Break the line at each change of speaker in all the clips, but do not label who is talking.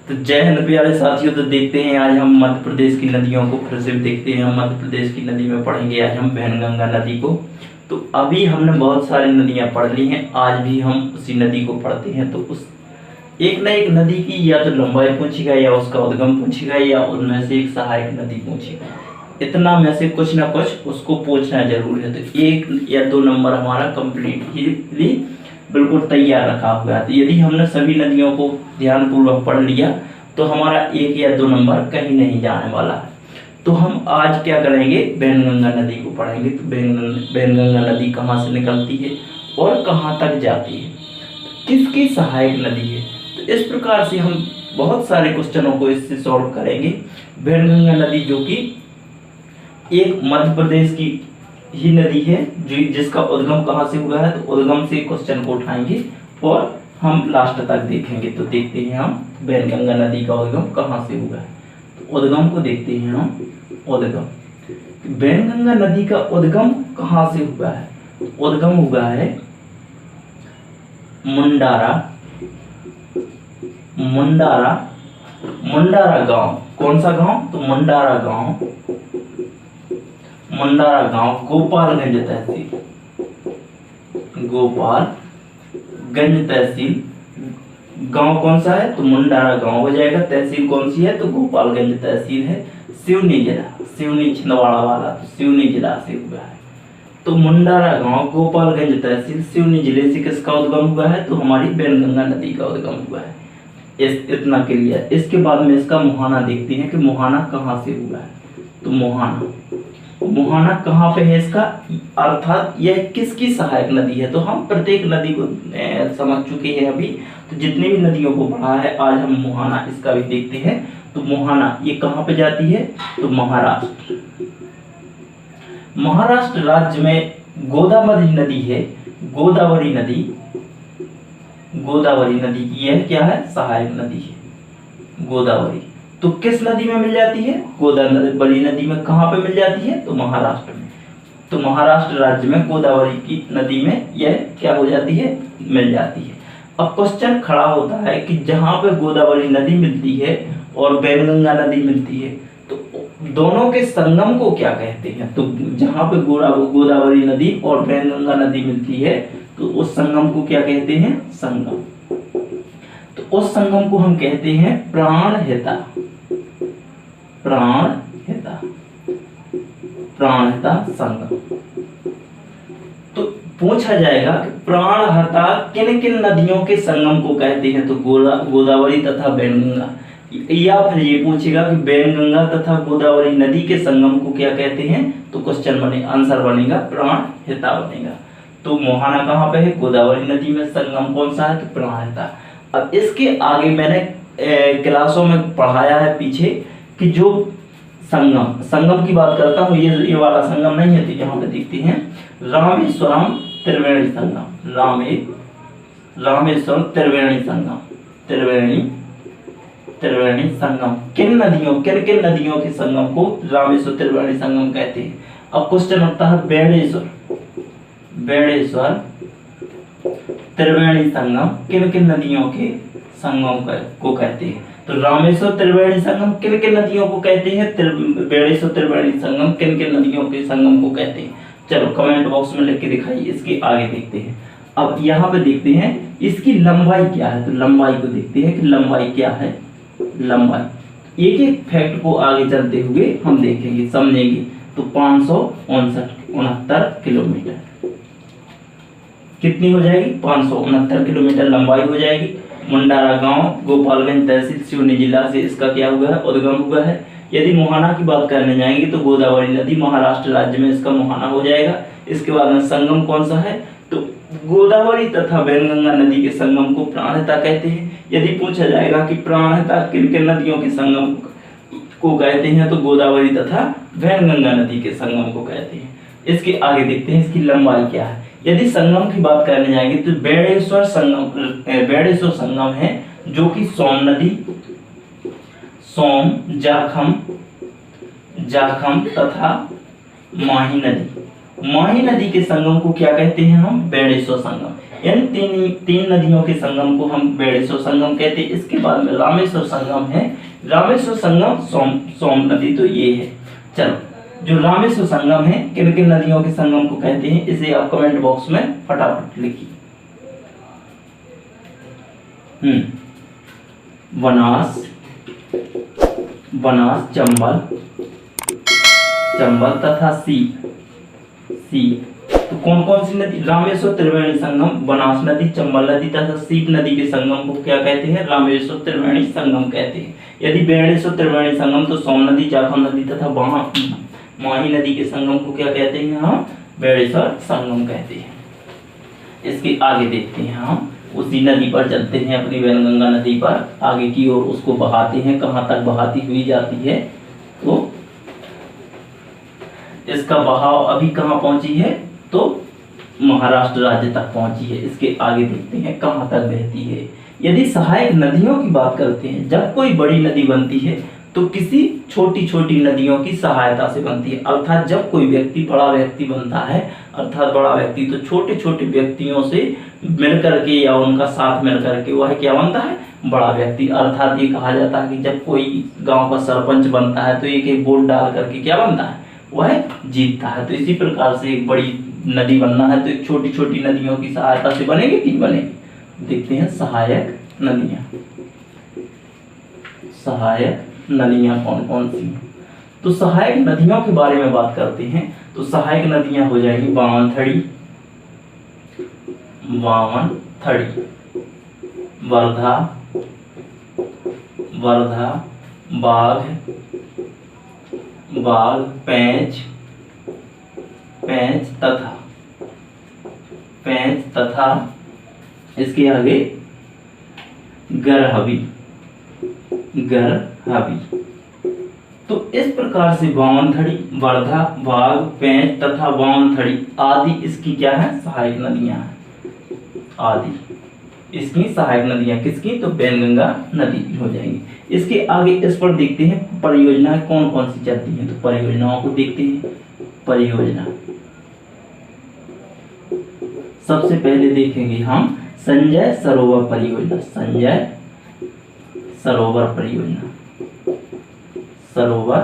तो जय हिंद प्यारे साथियों। तो देखते हैं आज हम मध्य प्रदेश की नदियों को फिर से देखते हैं। हम मध्य प्रदेश की नदी में पढ़ेंगे आज हम वैनगंगा नदी को। तो अभी हमने बहुत सारी नदियां पढ़ ली हैं, आज भी हम उसी नदी को पढ़ते हैं। तो उस एक न एक नदी की या तो लंबाई पूछेगा या उसका उद्गम पूछेगा या उनमें से एक सहायक नदी पूछेगा। इतना में से कुछ ना कुछ उसको पूछना जरूर है। तो 1 या 2 नंबर हमारा कंप्लीटली बिल्कुल तैयार रखा हुआ है। तो यदि हमने सभी नदियों को ध्यानपूर्वक पढ़ लिया तो हमारा 1 या 2 नंबर कहीं नहीं जाने वाला है। तो हम आज क्या करेंगे, वैनगंगा नदी को पढ़ेंगे। तो वैनगंगा नदी कहाँ से निकलती है और कहाँ तक जाती है, किसकी सहायक नदी है। तो इस प्रकार से हम बहुत सारे क्वेश्चनों को इससे सॉल्व करेंगे। वैनगंगा नदी जो कि एक मध्य प्रदेश की ही नदी है, जो जिसका उद्गम कहाँ से हुआ है। तो उद्गम से क्वेश्चन को उठाएंगे और हम लास्ट तक देखेंगे। तो देखते हैं हम वैनगंगा नदी का उद्गम कहाँ से हुआ है। तो उद्गम को देखते हैं हम। उद्गम वैनगंगा नदी का उद्गम कहाँ से हुआ है। उद्गम हुआ है मुंडारा गांव। कौन सा गांव, तो मुंडारा गांव गोपालगंज तहसील। गांव कौन सा है, तो मुंडारा गांव हो जाएगा। तहसील कौन सी है, तो गोपालगंज तहसील है। सिवनी जिला, सिवनी छिंदवाड़ा वाला, तो सिवनी जिला से हुआ है। तो मुंडारा गांव गोपालगंज तहसील सिवनी जिले से किसका उद्गम हुआ है, तो हमारी वैनगंगा नदी का उद्गम हुआ है। इतना क्लियर। इसके बाद में इसका मुहाना देखते हैं कि मुहाना कहाँ से हुआ है। तो मुहाना कहाँ पे है इसका, अर्थात यह किसकी सहायक नदी है। तो हम प्रत्येक नदी को समझ चुके हैं अभी। तो जितनी भी नदियों को पढ़ा है आज हम मुहाना इसका भी देखते हैं। तो मुहाना ये कहाँ पे जाती है, तो महाराष्ट्र राज्य में गोदावरी नदी है। गोदावरी नदी की यह क्या है, सहायक नदी है गोदावरी। तो किस नदी में मिल जाती है, गोदावरी नदी में। कहाँ पे मिल जाती है, तो महाराष्ट्र में। तो महाराष्ट्र राज्य में गोदावरी की नदी में यह क्या हो जाती है, मिल जाती है। अब क्वेश्चन खड़ा होता है कि जहाँ पे गोदावरी नदी मिलती है और वैनगंगा नदी मिलती है तो दोनों के संगम को क्या कहते हैं। तो जहाँ पे गोदावरी नदी और वैनगंगा नदी मिलती है तो उस संगम को क्या कहते हैं, संगम। तो उस संगम को हम कहते हैं प्राणहिता संगम। तो पूछा जाएगा कि प्राणहिता किन किन नदियों के संगम को कहते हैं। तो गोदावरी तथा वैनगंगा। या फिर ये पूछेगा कि वैनगंगा तथा गोदावरी नदी के संगम को क्या कहते हैं। तो क्वेश्चन आंसर बनेगा प्राणहिता बनेगा। तो मुहाना कहाँ पे है, गोदावरी नदी में। संगम कौन सा है, तो प्राणहिता। अब इसके आगे मैंने क्लासों में पढ़ाया है पीछे कि जो संगम की बात करता हूँ, ये वाला संगम नहीं है। तो यहाँ पे देखते हैं रामेश्वरम त्रिवेणी संगम। रामेश्वरम त्रिवेणी संगम। किन किन नदियों के संगम को रामेश्वर त्रिवेणी संगम कहते हैं। अब क्वेश्चन उठता है बेड़ेश्वर त्रिवेणी संगम किन किन नदियों के संगम को कहते हैं। तो रामेश्वर त्रिवेणी संगम किन किन नदियों को कहते हैं, बेड़ेश्वर त्रिवेणी संगम किन किन नदियों के संगम को कहते हैं। चलो कमेंट बॉक्स में लिख के दिखाइए। इसके आगे देखते हैं। अब यहाँ पे देखते हैं इसकी लंबाई क्या है। तो लंबाई को देखते हैं कि लंबाई क्या है। लंबाई एक एक फैक्ट को आगे चलते हुए हम देखेंगे, समझेंगे। तो 569 किलोमीटर कितनी हो जाएगी, 569 किलोमीटर लंबाई हो जाएगी। मुंडारा गांव गोपालगंज तहसील सिवनी जिला से इसका क्या हुआ है, उद्गम हुआ है। यदि मुहाना की बात करने जाएंगे तो गोदावरी नदी महाराष्ट्र राज्य में इसका मुहाना हो जाएगा। इसके बाद में संगम कौन सा है, तो गोदावरी तथा वैनगंगा नदी के संगम को प्राणहिता कहते हैं। यदि पूछा जाएगा कि प्राणहिता किन किन नदियों के संगम को कहते हैं, तो गोदावरी तथा वैनगंगा नदी के संगम को कहते हैं। इसके आगे देखते हैं इसकी लंबाई क्या है। यदि संगम की बात करने जाएंगे तो बेड़ेश्वर संगम है जो कि सोम जाखम तथा माही नदी के संगम को क्या कहते हैं हम, बेड़ेश्वर संगम। इन तीन नदियों के संगम को हम बेड़ेश्वर संगम कहते हैं। इसके बाद में रामेश्वर संगम है। रामेश्वर संगम सोम नदी तो ये है। चलो, जो रामेश्वर संगम है किन किन नदियों के संगम को कहते हैं, इसे आप कमेंट बॉक्स में फटाफट लिखिए। बनास, चंबल तथा सीप। तो कौन कौन सी नदी? रामेश्वर त्रिवेणी संगम, बनास नदी, चंबल नदी तथा सीप नदी के संगम को क्या कहते हैं? रामेश्वर त्रिवेणी संगम कहते हैं। यदि बेड़ेश्वर त्रिवेणी संगम तो सोम नदी, जाखल नदी तथा माही नदी के संगम को क्या कहते हैं? हम बेड़ेश्वर संगम कहते हैं। इसके आगे देखते हैं, हम उसी नदी पर चलते हैं, अपनी वैनगंगा नदी पर आगे की ओर उसको बहाते हैं। कहाँ तक बहाती हुई जाती है? तो इसका बहाव अभी कहाँ पहुंची है? तो महाराष्ट्र राज्य तक पहुंची है। इसके आगे देखते हैं कहाँ तक बहती है। यदि सहायक नदियों की बात करते हैं, जब कोई बड़ी नदी बनती है तो किसी छोटी छोटी नदियों की सहायता से बनती है। अर्थात जब कोई व्यक्ति बड़ा व्यक्ति बनता है, अर्थात बड़ा व्यक्ति तो छोटे छोटे व्यक्तियों से मिलकर के या उनका साथ मिलकर के वह क्या बनता है? बड़ा व्यक्ति। अर्थात ये कहा जाता है कि जब कोई गांव का सरपंच बनता है तो एक वोट डाल करके क्या बनता है? वह जीतता है। तो इसी प्रकार से एक बड़ी नदी बनना है तो एक छोटी छोटी नदियों की सहायता से बनेगी कि बनेगी? देखते हैं सहायक नदियां। सहायक नदियां कौन कौन सी? तो सहायक नदियों के बारे में बात करते हैं तो सहायक नदियां हो जाएंगी बावनथड़ी, वर्धा, बाघ, पेंच तथा इसके आगे गरहवी। तो इस प्रकार से बावनथड़ी, वर्धा, बाघ, पेंच तथा बावनथड़ी आदि इसकी क्या है? सहायक नदियां हैं। आदि इसकी सहायक नदियां किसकी? तो वैनगंगा नदी की हो जाएंगी। इसके आगे इस पर देखते हैं परियोजनाएं कौन कौन सी चलती हैं। तो परियोजनाओं को देखते हैं। परियोजना सबसे पहले देखेंगे हम संजय सरोवर परियोजना। सरोवर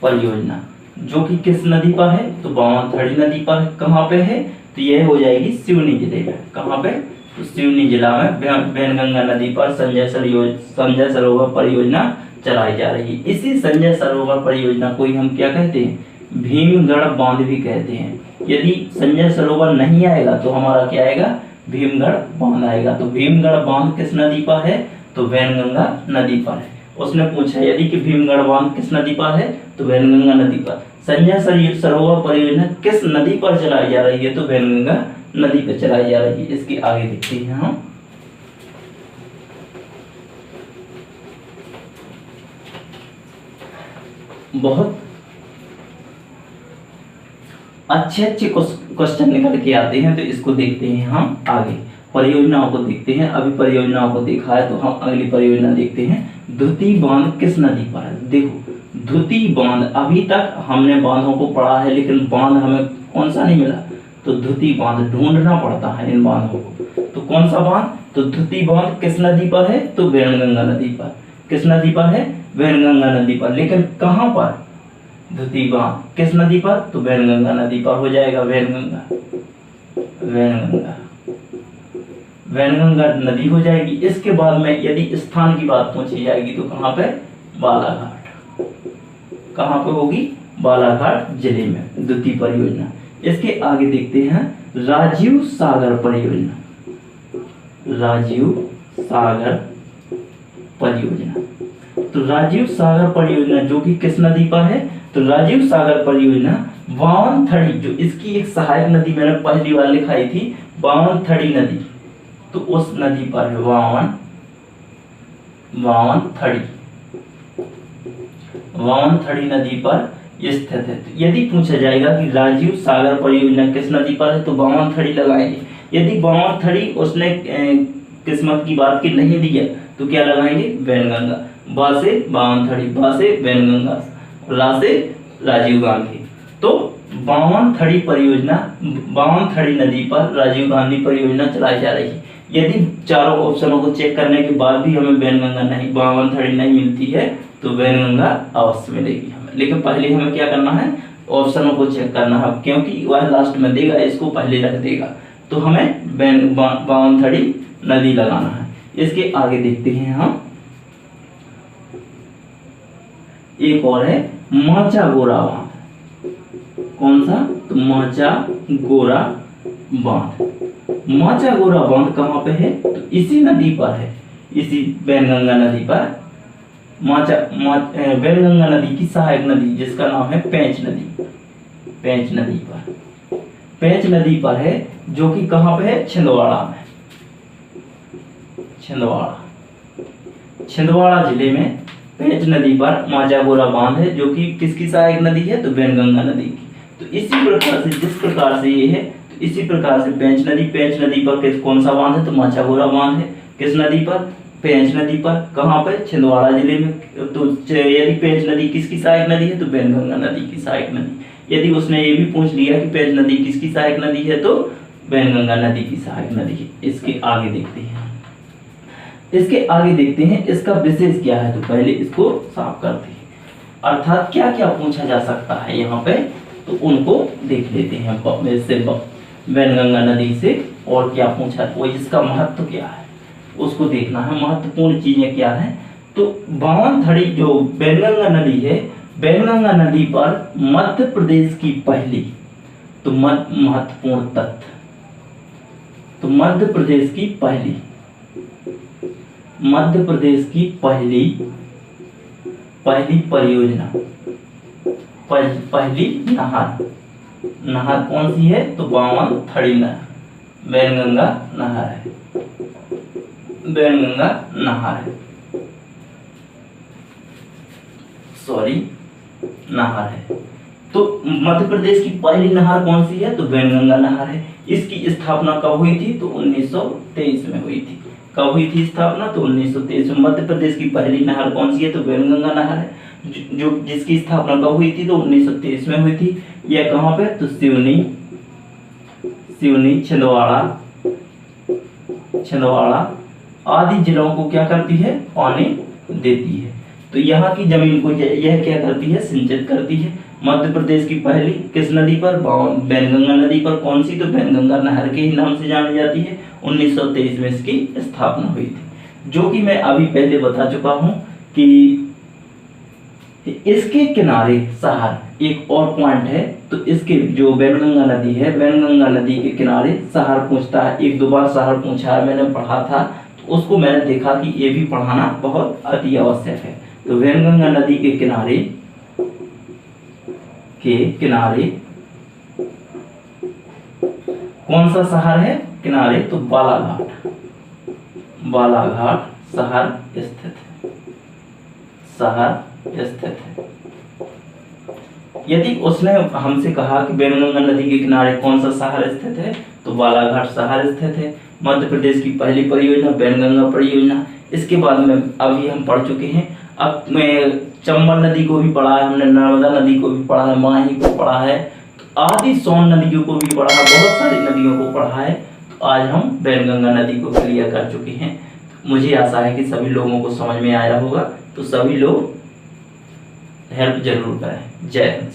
परियोजना जो कि किस नदी पर है? तो बावनथड़ी नदी पर है। कहाँ पे है? तो यह हो जाएगी सिवनी जिले में। कहाँ पे? तो सिवनी जिला में वैनगंगा नदी पर संजय सरोवर परियोजना चलाई जा रही है। इसी संजय सरोवर परियोजना को ही हम क्या कहते हैं? भीमगढ़ बांध भी कहते हैं। यदि संजय सरोवर नहीं आएगा तो हमारा क्या आएगा? भीमगढ़ बांध आएगा। तो भीमगढ़ बांध किस नदी पर है? तो वैनगंगा नदी पर है। उसने पूछा यदि कि भीमगढ़ बांध किस नदी पर है? तो वैनगंगा नदी पर। संजय सरोवर परियोजना किस नदी पर चलाई जा रही है? तो वैनगंगा नदी पर चलाई जा रही है। इसके आगे देखते हैं हम बहुत अच्छे क्वेश्चन निकल के आते हैं, तो इसको देखते हैं हम आगे। परियोजनाओं को देखते हैं। अभी परियोजनाओं को देखा है तो हम अगली परियोजना देखते हैं। धुती बांध किस नदी पर है? देखो, धुती बांध, अभी तक हमने बांधों को पढ़ा है लेकिन बांध हमें कौन सा नहीं मिला? तो धुती बांध ढूंढना पड़ता है इन बांधों को। तो कौन सा बांध? तो धुती बांध किस नदी पर है? तो वैनगंगा नदी पर। किस नदी पर है? वैनगंगा नदी पर। लेकिन कहाँ पर? धुती बांध किस नदी पर? तो वैनगंगा नदी पर हो जाएगा। वैनगंगा नदी हो जाएगी। इसके बाद में यदि स्थान की बात पूछी जाएगी तो कहाँ पे? बालाघाट। कहाँ पे होगी? बालाघाट जिले में द्वितीय परियोजना। इसके आगे देखते हैं राजीव सागर परियोजना। तो राजीव सागर परियोजना जो कि किस नदी पर है? तो राजीव सागर परियोजना बावनथड़ी, जो इसकी एक सहायक नदी मैंने पहली बार लिखाई थी, बावनथड़ी नदी, तो उस नदी पर है। बावनथड़ी नदी पर स्थित है। तो यदि पूछा जाएगा कि राजीव सागर परियोजना किस नदी पर है तो बावनथड़ी लगाएंगे। यदि बावनथड़ी उसने किस्मत की बात की नहीं दिया तो क्या लगाएंगे? वैनगंगा। बा से बावनथड़ी, बा से वैनगंगा, रा से राजीव गांधी। तो बावनथड़ी परियोजना, बावनथड़ी नदी पर राजीव गांधी परियोजना चलाई जा रही है। यदि चारों ऑप्शनों को चेक करने के बाद भी हमें वैनगंगा नहीं, बावनथड़ी नहीं मिलती है तो वैनगंगा अवश्य मिलेगी हमें। लेकिन पहले हमें क्या करना है, ऑप्शनों को चेक करना है, क्योंकि वह लास्ट में देगा, इसको पहले रख देगा। तो हमें बावनथड़ी नदी लगाना है। इसके आगे देखते हैं हम, एक और है माचा गोरा बांध। कौन सा, तो माचा गोरा बांध। माचा गोरा बांध कहाँ पे है, तो इसी नदी पर है, इसी वैनगंगा नदी पर। वैनगंगा नदी की सहायक नदी जिसका नाम है पेंच नदी, पेंच नदी पर, पेंच नदी पर है, जो कि कहाँ पे है, छिंदवाड़ा में। छिंदवाड़ा जिले में पेंच नदी पर माचा गोरा बांध है, जो कि किसकी सहायक नदी है, तो वैनगंगा नदी की। तो इसी प्रकार से, जिस प्रकार से ये है, तो इसी प्रकार से पेंच नदी पर कौन सा बांध है, तो माचा गोरा बांध है। किस नदी पर, पेंच नदी पर। कहाँ पे, छिंदवाड़ा जिले में। तो यदि पेंच नदी किसकी सहायक नदी है, तो वैनगंगा नदी की सहायक नदी। यदि उसने ये भी पूछ लिया कि पेंच नदी किसकी सहायक नदी है, तो वैनगंगा नदी की सहायक नदी है। इसके आगे देखते हैं, इसका विशेष क्या है, तो पहले इसको साफ करते हैं। अर्थात क्या क्या पूछा जा सकता है यहाँ पे, तो उनको देख लेते हैं। वैनगंगा नदी से और क्या पूछा, वो इसका महत्व क्या है उसको देखना है। महत्वपूर्ण चीजें क्या है, तो बावनथड़ी जो वैनगंगा नदी है, वैनगंगा नदी पर मध्य प्रदेश की पहली, तो महत्वपूर्ण तथ्य, तो मध्य प्रदेश की पहली परियोजना, पहली नहर कौन सी है, तो बावनथड़ी नहर, वैनगंगा नहर है, वैनगंगा नहर है, नहर है। तो मध्य प्रदेश की पहली नहर कौन सी है, तो वैनगंगा नहर है। इसकी स्थापना कब हुई थी, तो 1923 में हुई थी। कब हुई थी स्थापना, तो 1923 में। मध्य प्रदेश की पहली नहर कौन सी है, तो वैनगंगा नहर है, जो जिसकी स्थापना कब हुई थी, तो 1923 में हुई थी। यह कहाँ पे, तो सिवनी, छिंदवाड़ा आदि जिलों को क्या करती है, पानी देती है। तो यहाँ की जमीन को यह क्या करती है, सिंचित करती है। मध्य प्रदेश की पहली किस नदी पर, वैनगंगा नदी पर। कौन सी, तो वैनगंगा नहर के ही नाम से जानी जाती है। 1923 में इसकी स्थापना हुई थी, जो कि मैं अभी पहले बता चुका हूं कि इसके किनारे शहर, एक और पॉइंट है, तो इसके जो वैनगंगा नदी है, वैनगंगा नदी के किनारे शहर पूछता है। एक दो बार शहर पूछा है, मैंने पढ़ा था, तो उसको मैंने देखा कि ये भी पढ़ाना बहुत अति आवश्यक है। तो वैनगंगा नदी के किनारे कौन सा शहर है, किनारे, तो बालाघाट शहर स्थित है। यदि उसने हमसे कहा कि वैनगंगा नदी के किनारे कौन सा शहर स्थित है, तो बालाघाट शहर स्थित है। मध्य प्रदेश की पहली परियोजना वैनगंगा परियोजना। इसके बाद में अभी हम पढ़ चुके हैं। अब मैं चंबल नदी को भी पढ़ा है हमने, नर्मदा नदी को भी पढ़ा है, माही को पढ़ा है, तो आदि सोन नदियों को भी पढ़ा है, बहुत सारी नदियों को पढ़ा है। तो आज हम वैनगंगा नदी को क्लियर कर चुके हैं। मुझे आशा है कि सभी लोगों को समझ में आया होगा। तो सभी लोग हेल्प जरूर करें। जय हिंद।